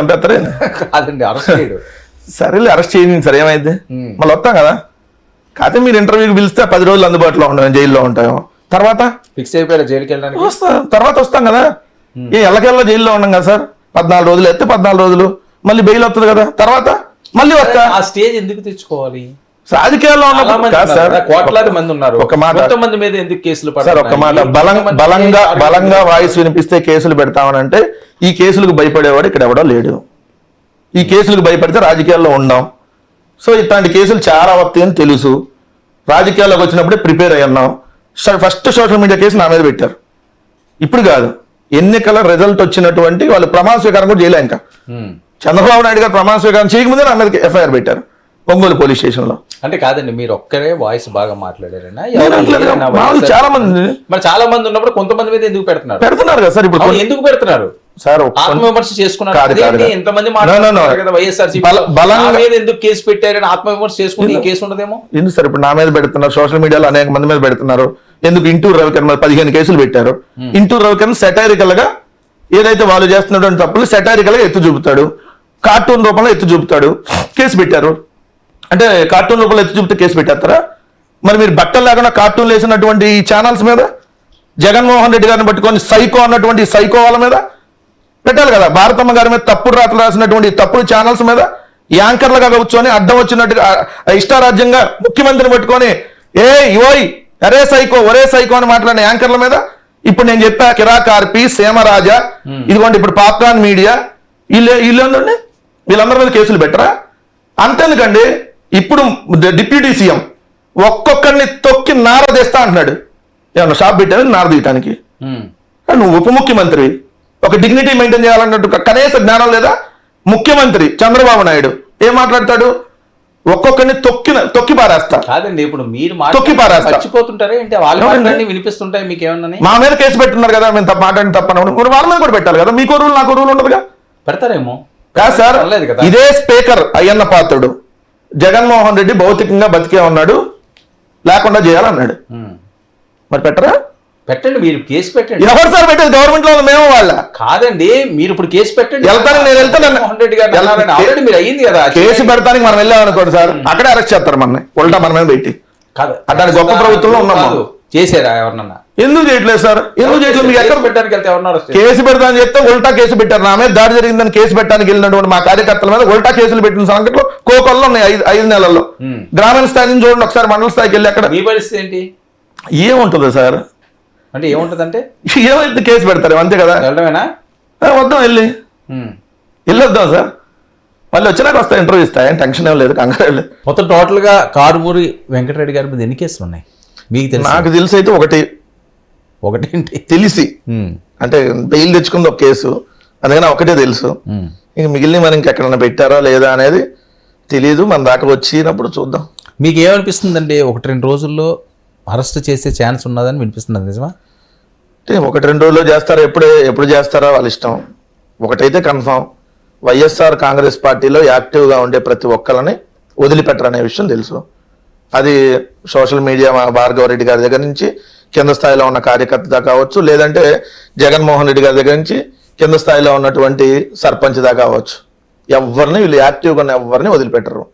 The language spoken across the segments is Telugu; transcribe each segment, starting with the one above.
చంపేస్తారే కాదండి, అరెస్ట్ చేయడు. సరేలే, అరెస్ట్ చేయండి సార్, ఏమైంది మళ్ళీ వస్తాం కదా. కాకపోతే మీరు ఇంటర్వ్యూకి పిలిస్తే 10 రోజులు అందుబాటులో ఉంటాం, జైల్లో ఉంటాం. తర్వాత ఫిక్స్ అయిపోయారు జైలుకి వెళ్ళడానికి. తర్వాత వస్తాం కదా. ఎల్లకెల్లా జైల్లో ఉన్నాం కదా సార్. 14 రోజులు ఎత్తే 14 రోజులు మళ్ళీ బెయిల్ వస్తుంది కదా. తర్వాత మళ్ళీ వస్తా. ఆ స్టేజ్ ఎందుకు తెచ్చుకోవాలి? రాజకీయాల్లో కోట్లాది మంది ఉన్నారు, ఒక మాట మంది మీద ఎందుకు కేసులు సార్? ఒక మాట, బలంగా వాయిస్ వినిపిస్తే కేసులు పెడతామనంటే ఈ కేసులకు భయపడేవాడు ఇక్కడ ఎవడో లేడు. ఈ కేసులకు భయపడితే రాజకీయాల్లో ఉండం. సో ఇట్లాంటి కేసులు చాలా వస్తాయి అని తెలుసు. రాజకీయాల్లోకి వచ్చినప్పుడే ప్రిపేర్ అయ్యి ఉన్నాం. ఫస్ట్ సోషల్ మీడియా కేసు నా మీద పెట్టారు. ఇప్పుడు కాదు, ఎన్నికల రిజల్ట్ వచ్చినటువంటి వాళ్ళు ప్రమాణ స్వీకారం కూడా చేయలే. ఇంకా చంద్రబాబు నాయుడు గారు ప్రమాణ స్వీకారం చేయకముందే నా మీద ఎఫ్ఐఆర్ పెట్టారు ఒంగోలు పోలీస్ స్టేషన్ లో. అంటే కాదండి, మీరు ఒక్కరే వాయిస్ బాగా మాట్లాడారన్నా? చాలా మంది, మరి చాలా మంది ఉన్నప్పుడు కొంతమంది మీద ఎందుకు పెడుతున్నారు కదా సార్. ఇప్పుడు ఎందుకు పెడుతున్నారు సార్? ఆత్మవిమర్శ చేసుకున్నారు. ఎంతమంది ఎందుకు కేసు పెట్టారని ఆత్మవిమర్శ చేసుకుని ఈ కేసు ఉండదేమో. ఎందుకు సార్ ఇప్పుడు నా మీద పెడుతున్నారు? సోషల్ మీడియాలో అనేక మంది మీద పెడుతున్నారు. ఎందుకు? ఇంటూరు రవికిరణ్ మీద 15 కేసులు పెట్టారు. ఇంటూరు రవికిరణ్ సెటైరికల్ గా ఏదైతే వాళ్ళు చేస్తున్నటువంటి తప్పులు సెటైరికల్ గా ఎత్తు చూపుతాడు, కార్టూన్ రూపంలో ఎత్తు చూపుతాడు, కేసు పెట్టారు. అంటే కార్టూన్ రూపంలో ఎత్తు చూపితే కేసు పెట్టేస్తారా? మరి మీరు బట్టలు లేకుండా కార్టూన్లు వేసినటువంటి ఈ ఛానల్స్ మీద, జగన్మోహన్ రెడ్డి గారిని పట్టుకొని సైకో అన్నటువంటి సైకో వాళ్ళ మీద పెట్టాలి కదా. భారతమ్మ గారి మీద తప్పుడు రాతలు రాసినటువంటి తప్పుడు ఛానల్స్ మీద యాంకర్లుగా కూర్చొని అడ్డం వచ్చినట్టుగా ఇష్టారాజ్యంగా ముఖ్యమంత్రిని పట్టుకొని ఓయ్ అరే సైకో ఒరే సైకో అని మాట్లాడిన యాంకర్ల మీద ఇప్పుడు నేను చెప్పా, కిరాకార్పి, సేమరాజా, ఇదిగోండి ఇప్పుడు పాప్కార్న్ మీడియా, వీళ్ళందరినీ వీళ్ళందరి మీద కేసులు పెట్టరా? అంతేందుకండి, ఇప్పుడు డిప్యూటీ సీఎం ఒక్కొక్కరిని తొక్కి నారదీస్తా అంటున్నాడు. ఏమన్నా షాప్ పెట్టాను నార తీయటానికి? నువ్వు ఉప ముఖ్యమంత్రి, ఒక డిగ్నిటీ మెయింటైన్ చేయాలన్నట్టు కనీస జ్ఞానం లేదా? ముఖ్యమంత్రి చంద్రబాబు నాయుడు ఏం మాట్లాడతాడు? ఒక్కొక్కరిని తొక్కి పారేస్తా. కాదండి, ఇప్పుడు మీరు తొక్కి పారేస్తా చచ్చిపోతుంటారే ఏంటి? వాళ్ళు వినిపిస్తుంటాయి మీకు ఏమన్నా? మా మీద కేసు పెట్టున్నారు కదా, మేము మాట్లాడిన తప్పనప్పుడు మరి వాళ్ళ మీద కూడా పెట్టాలి కదా. మీకో రూల్ నాకు రూల్ ఉండదుగా. పెడతారేమో కాదు సార్. ఇదే స్పీకర్ అయ్యన్న పాత్రుడు జగన్మోహన్ రెడ్డి భౌతికంగా బతికే ఉన్నాడు, లేకుండా చేయాలన్నాడు. మరి పెట్టరా? పెట్టండి, మీరు కేసు పెట్టండి. ఎవరు సార్ పెట్టేది? గవర్నమెంట్ లో మేము వాళ్ళ కాదండి. మీరు ఇప్పుడు కేసు పెట్టండి. వెళ్తాను, నేను వెళ్తాను. మీరు అయ్యింది కదా కేసు పెడతానికి మనం వెళ్ళామనుకోండి సార్, అక్కడే అరెస్ట్ చేస్తారు మనని, ఉల్టా మన మీద పెట్టి. అట్లాంటి గొప్ప ప్రభుత్వంలో ఉన్నాము. చేసారా ఎవరన్నా? ఎందుకు చేయట్లేదు సార్? ఎందుకు చేయట్లేదు? మీకు ఎక్కడ పెట్టడానికి వెళ్తే ఎవరన్నారు? కేసు పెడతానని చెప్తే ఉల్టా కేసు పెట్టారు. నా మీద దాడి జరిగిందని కేసు పెట్టడానికి వెళ్ళినటువంటి మా కార్యకర్తల మీద ఉల్టా కేసులు పెట్టిన సంఘటనలు కోకొల్లో ఉన్నాయి. 5 నెలల్లో గ్రామీణ స్థాయి నుంచి చూడండి ఒకసారి, మండల స్థాయికి వెళ్ళి అక్కడ మీ పరిస్థితి ఏంటి? ఏముంటుంది సార్? అంటే ఏముంటదంటే ఏమైతే కేసు పెడతారు అంతే కదా. వెళ్ళడమేనా? వద్దాం, వెళ్ళొద్దాం సార్. మళ్ళీ వచ్చినాక వస్తా, ఇంటర్వ్యూ ఇస్తా, ఏం టెన్షన్ ఏం లేదు, కంగారు లేదు. మొత్తం టోటల్ గా కారుమూరి వెంకటరెడ్డి గారి మీద ఎన్ని కేసులు ఉన్నాయి మీకు తెలుసు? నాకు తెలిసి అయితే ఒకటేంటి తెలిసి, అంటే బెయిల్ తెచ్చుకుంది ఒక కేసు, అందుకని ఒకటే తెలుసు. ఇంక మిగిలిన మరి ఇంకెక్కడన్నా పెట్టారా లేదా అనేది తెలియదు. మన దాకా వచ్చినప్పుడు చూద్దాం. మీకు ఏమనిపిస్తుందండి? 1-2 రోజుల్లో అరెస్ట్ చేసే ఛాన్స్ ఉన్నదని వినిపిస్తున్నది, నిజమా? అంటే 1-2 రోజుల్లో చేస్తారా, ఎప్పుడు చేస్తారా వాళ్ళ ఇష్టం. ఒకటైతే కన్ఫామ్, వైఎస్ఆర్ కాంగ్రెస్ పార్టీలో యాక్టివ్గా ఉండే ప్రతి ఒక్కరిని వదిలిపెట్టరనే విషయం తెలుసు. అది సోషల్ మీడియా భార్గవరెడ్డి గారి దగ్గర నుంచి కింద స్థాయిలో ఉన్న కార్యకర్త దాకా కావచ్చు, లేదంటే జగన్మోహన్ రెడ్డి గారి దగ్గర నుంచి కింద స్థాయిలో ఉన్నటువంటి సర్పంచ్ దాకా కావచ్చు. ఎవరిని వీళ్ళు యాక్టివ్గా ఉన్న ఎవరిని వదిలిపెట్టరు.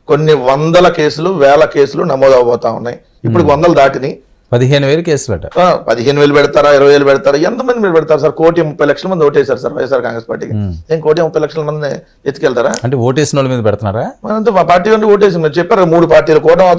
కొన్ని వందల కేసులు, వేల కేసులు నమోదు అవబోతా ఉన్నాయి. ఇప్పుడు 100 దాటిని 15,000 కేసులు అట. 15,000 పెడతారా, 20,000 పెడతారా? ఎంతమంది మీరు పెడతారు సార్? 1,30,00,000 మంది ఓటేశారు సార్ వైఎస్ఆర్ కాంగ్రెస్ పార్టీకి. ఏం 1,30,00,000 మంది ఎత్తుకెళ్తారా? అంటే ఓటేసిన వాళ్ళ మీద పెడుతున్నారా? మనంతా మా పార్టీ ఓటేసి చెప్పారు 3 పార్టీలు కూటమి